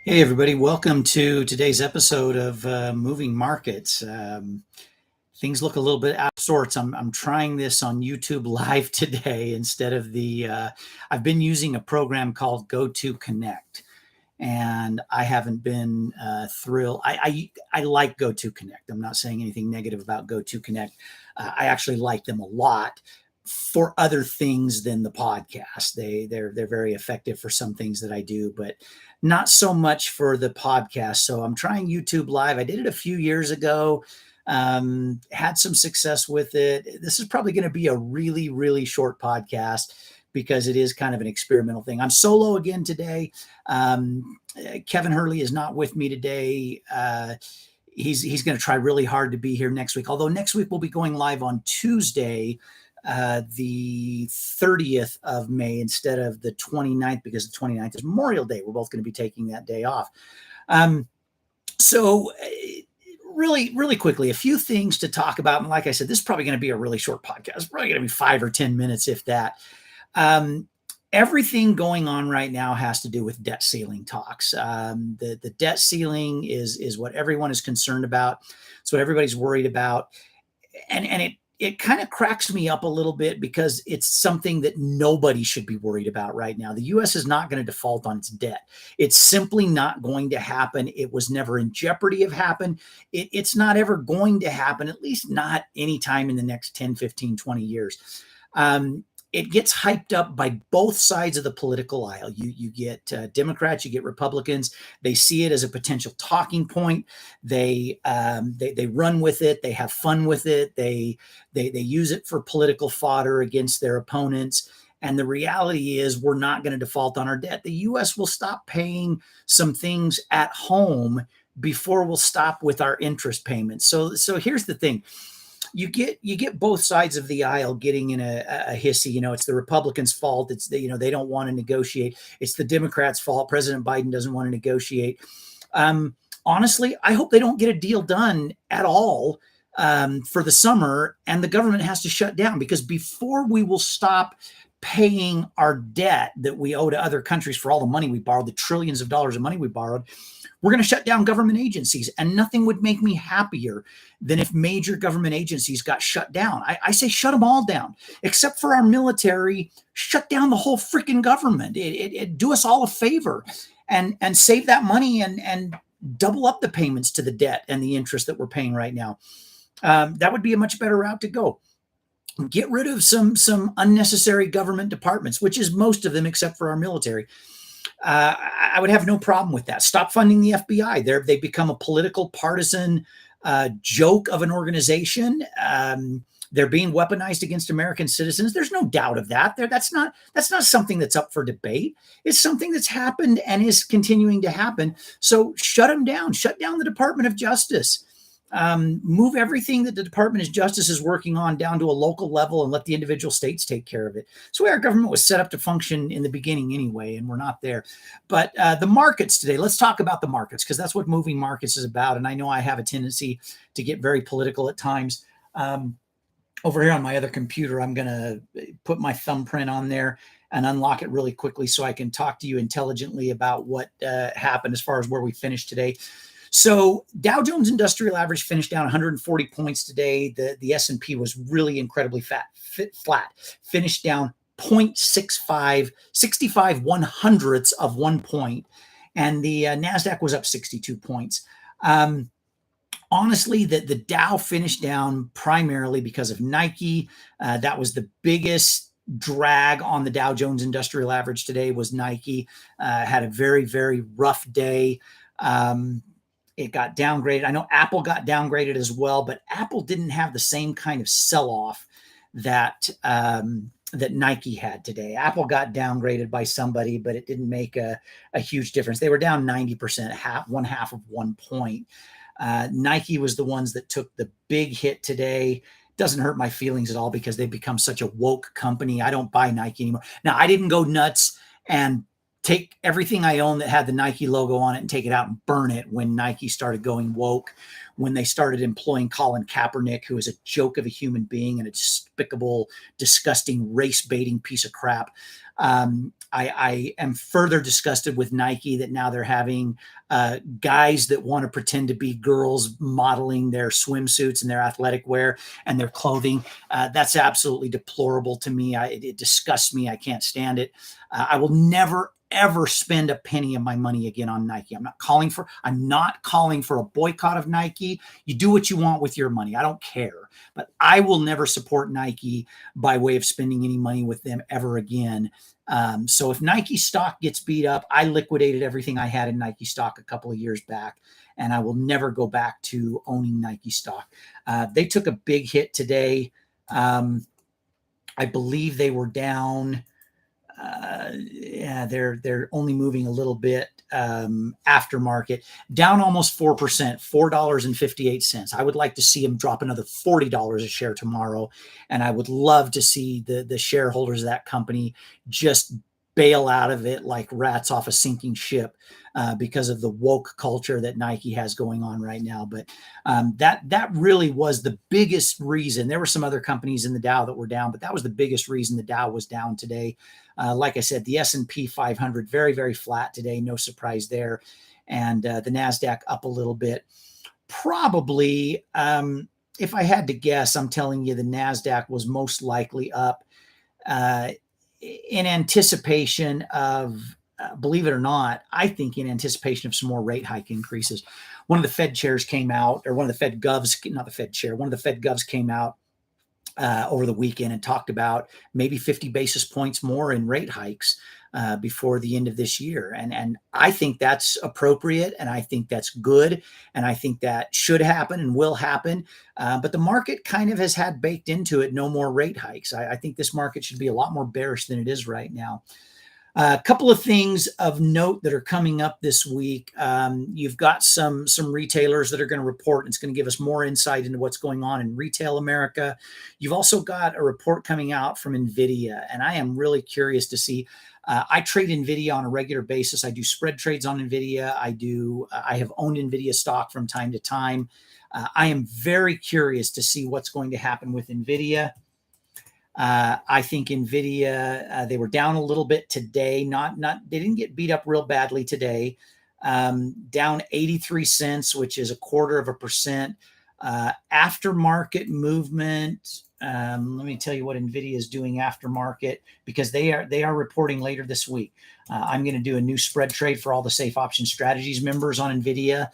Hey, everybody, welcome to today's episode of Moving Markets. Things look a little bit out of sorts. I'm trying this on YouTube Live today instead of I've been using a program called GoToConnect, and I haven't been thrilled. I like GoToConnect. I'm not saying anything negative about GoToConnect. I actually like them a lot for other things than the podcast. They're very effective for some things that I do, but not so much for the podcast. So I'm trying YouTube Live. I did it a few years ago. Had some success with it. This is probably going to be a really short podcast because it is kind of an experimental thing. I'm solo again today. Kevin Hurley is not with me today. He's going to try really hard to be here next week. Although next week we'll be going live on Tuesday, the 30th of May instead of the 29th, because the 29th is Memorial Day. We're both going to be taking that day off. So really quickly, a few things to talk about. And like I said, this is probably going to be a really short podcast. It's probably going to be 5 or 10 minutes, if that. Everything going on right now has to do with debt ceiling talks. The debt ceiling is what everyone is concerned about. It's what everybody's worried about. And it kind of cracks me up a little bit because it's something that nobody should be worried about right now. The U.S. is not going to default on its debt. It's simply not going to happen. It was never in jeopardy of happen. It's not ever going to happen, at least not anytime in the next 10, 15, 20 years. It gets hyped up by both sides of the political aisle. You get Democrats, you get Republicans. They see it as a potential talking point. They run with it. They have fun with it. They use it for political fodder against their opponents. And the reality is, we're not going to default on our debt. The U.S. will stop paying some things at home before we'll stop with our interest payments. So here's the thing. You get both sides of the aisle getting in a hissy. It's the Republicans' fault. It's they don't want to negotiate. It's the Democrats' fault. President Biden doesn't want to negotiate. Honestly, I hope they don't get a deal done at all for the summer, and the government has to shut down, because before we will stop paying our debt that we owe to other countries for all the money we borrowed, the trillions of dollars of money we borrowed, we're going to shut down government agencies. And nothing would make me happier than if major government agencies got shut down. I say shut them all down, except for our military. Shut down the whole freaking government. It do us all a favor and save that money and double up the payments to the debt and the interest that we're paying right now. That would be a much better route to go. Get rid of some unnecessary government departments, which is most of them except for our military. I would have no problem with that. Stop funding the FBI. They've become a political partisan joke of an organization. They're being weaponized against American citizens. There's no doubt of that. That's not something that's up for debate. It's something that's happened and is continuing to happen. So shut them down. Shut down the Department of Justice. Move everything that the Department of Justice is working on down to a local level and let the individual states take care of it. It's the way our government was set up to function in the beginning anyway, and we're not there. But the markets today, let's talk about the markets, because that's what Moving Markets is about. And I know I have a tendency to get very political at times. Over here on my other computer, I'm going to put my thumbprint on there and unlock it really quickly so I can talk to you intelligently about what happened as far as where we finished today. So Dow Jones Industrial Average finished down 140 points today. The S&P was really incredibly flat, finished down 0.65, 65 100ths of 1 point. And the NASDAQ was up 62 points. Honestly, the Dow finished down primarily because of Nike. That was the biggest drag on the Dow Jones Industrial Average today, was Nike. Had a very rough day. It got downgraded. I know Apple got downgraded as well, but Apple didn't have the same kind of sell-off that Nike had today. Apple got downgraded by somebody, but it didn't make a huge difference. They were down 90%, one half of 1 point. Nike was the ones that took the big hit today. Doesn't hurt my feelings at all because they've become such a woke company. I don't buy Nike anymore. Now, I didn't go nuts and take everything I own that had the Nike logo on it and take it out and burn it when Nike started going woke, when they started employing Colin Kaepernick, who is a joke of a human being and a despicable, disgusting, race-baiting piece of crap. I am further disgusted with Nike that now they're having guys that want to pretend to be girls modeling their swimsuits and their athletic wear and their clothing. That's absolutely deplorable to me. It disgusts me. I can't stand it. I will never ever spend a penny of my money again on Nike. I'm not calling for a boycott of Nike. You do what you want with your money. I don't care. But I will never support Nike by way of spending any money with them ever again. So if Nike stock gets beat up, I liquidated everything I had in Nike stock a couple of years back, and I will never go back to owning Nike stock. They took a big hit today. I believe they were down. Yeah, they're only moving a little bit aftermarket, down almost 4%, $4.58. I would like to see them drop another $40 a share tomorrow, and I would love to see the shareholders of that company just bail out of it like rats off a sinking ship because of the woke culture that Nike has going on right now. But that really was the biggest reason. There were some other companies in the Dow that were down, but that was the biggest reason the Dow was down today. Like I said, the S&P 500 very, very flat today. No surprise there. And the NASDAQ up a little bit. Probably, if I had to guess, I'm telling you the NASDAQ was most likely up in anticipation of, believe it or not, I think in anticipation of some more rate hike increases. One of the Fed chairs came out, or one of the Fed govs, not the Fed chair, one of the Fed govs came out over the weekend and talked about maybe 50 basis points more in rate hikes before the end of this year. And I think that's appropriate, and I think that's good, and I think that should happen and will happen. But the market kind of has had baked into it no more rate hikes. I think this market should be a lot more bearish than it is right now. A couple of things of note that are coming up this week. You've got some retailers that are going to report, and it's going to give us more insight into what's going on in retail America. You've also got a report coming out from NVIDIA, and I am really curious to see. I trade NVIDIA on a regular basis. I do spread trades on NVIDIA. I have owned NVIDIA stock from time to time. I am very curious to see what's going to happen with NVIDIA. I think NVIDIA, they were down a little bit today. They didn't get beat up real badly today. Down 83 cents, which is 0.25%. Aftermarket movement. Let me tell you what NVIDIA is doing aftermarket, because they are reporting later this week. I'm going to do a new spread trade for all the Safe Option Strategies members on NVIDIA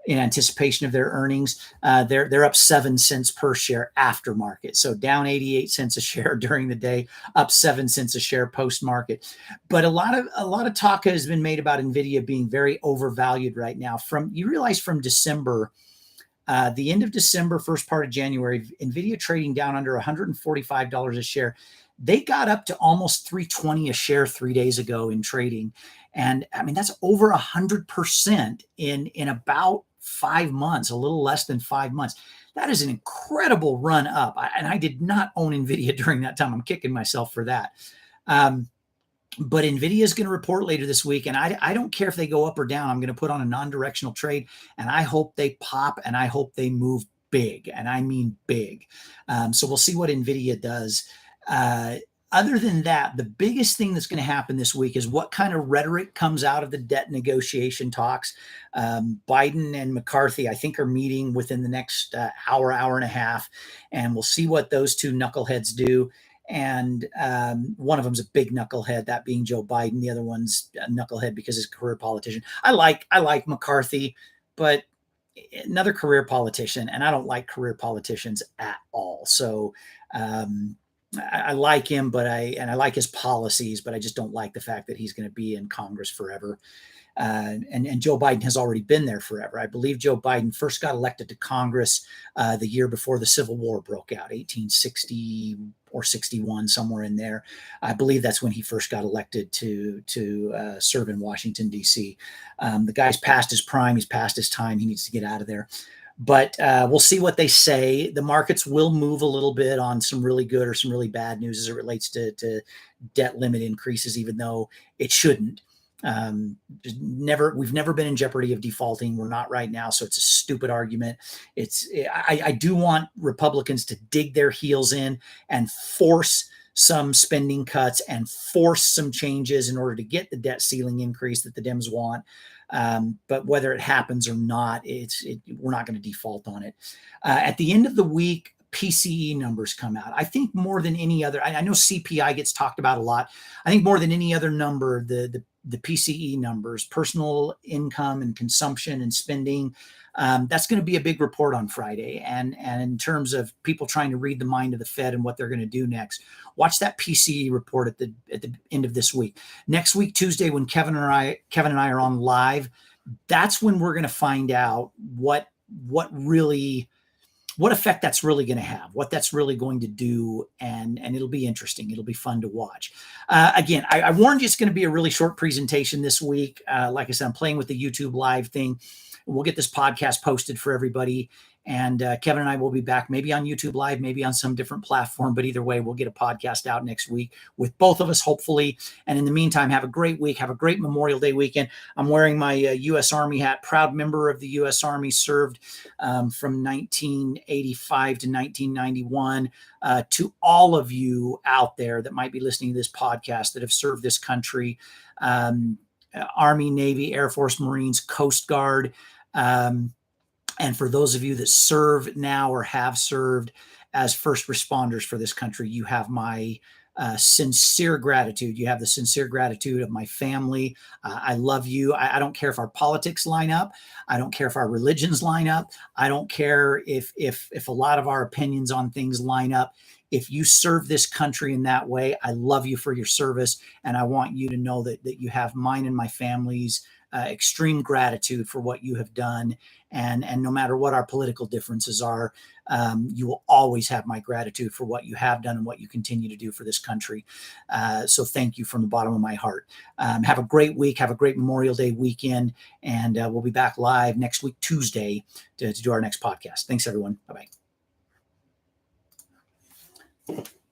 in anticipation of their earnings. They're up 7 cents per share aftermarket. So down 88 cents a share during the day, up 7 cents a share post market. But a lot of talk has been made about NVIDIA being very overvalued right now. You realize from December, the end of December, first part of January, NVIDIA trading down under $145 a share. They got up to almost $320 a share 3 days ago in trading. And I mean, that's over 100% in about 5 months, a little less than 5 months. That is an incredible run up. And I did not own NVIDIA during that time. I'm kicking myself for that. But NVIDIA is going to report later this week, and I don't care if they go up or down. I'm going to put on a non-directional trade, and I hope they pop, and I hope they move big, and I mean big. So we'll see what NVIDIA does. Other than that, the biggest thing that's going to happen this week is what kind of rhetoric comes out of the debt negotiation talks. Biden and McCarthy, I think, are meeting within the next hour and a half, and we'll see what those two knuckleheads do. And one of them's a big knucklehead, that being Joe Biden. The other one's a knucklehead because he's a career politician. I like McCarthy, but another career politician, and I don't like career politicians at all. So I like him, but I like his policies, but I just don't like the fact that he's going to be in Congress forever. And Joe Biden has already been there forever. I believe Joe Biden first got elected to Congress the year before the Civil War broke out, 1860 or 61, somewhere in there. I believe that's when he first got elected to serve in Washington, D.C. The guy's past his prime. He's past his time. He needs to get out of there. But we'll see what they say. The markets will move a little bit on some really good or some really bad news as it relates to debt limit increases, even though it shouldn't. We've never been in jeopardy of defaulting. We're not right now. So it's a stupid argument. I do want Republicans to dig their heels in and force some spending cuts and force some changes in order to get the debt ceiling increase that the Dems want. But whether it happens or not, we're not going to default on it. At the end of the week, PCE numbers come out. I think more than any other, I know CPI gets talked about a lot. I think more than any other number, the PCE numbers, personal income and consumption and spending, that's going to be a big report on Friday. And in terms of people trying to read the mind of the Fed and what they're going to do next, watch that PCE report at the end of this week. Next week, Tuesday, when Kevin and I are on live, that's when we're going to find out what effect that's really going to have, what that's really going to do, and it'll be interesting. It'll be fun to watch. Again, I warned you it's going to be a really short presentation this week. Like I said, I'm playing with the YouTube live thing. We'll get this podcast posted for everybody. And Kevin and I will be back maybe on YouTube Live, maybe on some different platform. But either way, we'll get a podcast out next week with both of us, hopefully. And in the meantime, have a great week. Have a great Memorial Day weekend. I'm wearing my U.S. Army hat. Proud member of the U.S. Army, served from 1985 to 1991. To all of you out there that might be listening to this podcast that have served this country, Army, Navy, Air Force, Marines, Coast Guard, and for those of you that serve now or have served as first responders for this country, you have my sincere gratitude. You have the sincere gratitude of my family. I love you. I don't care if our politics line up. I don't care if our religions line up. I don't care if a lot of our opinions on things line up. If you serve this country in that way, I love you for your service. And I want you to know that you have mine and my family's extreme gratitude for what you have done. And no matter what our political differences are, you will always have my gratitude for what you have done and what you continue to do for this country. So thank you from the bottom of my heart. Have a great week. Have a great Memorial Day weekend. And we'll be back live next week, Tuesday, to do our next podcast. Thanks, everyone. Bye-bye.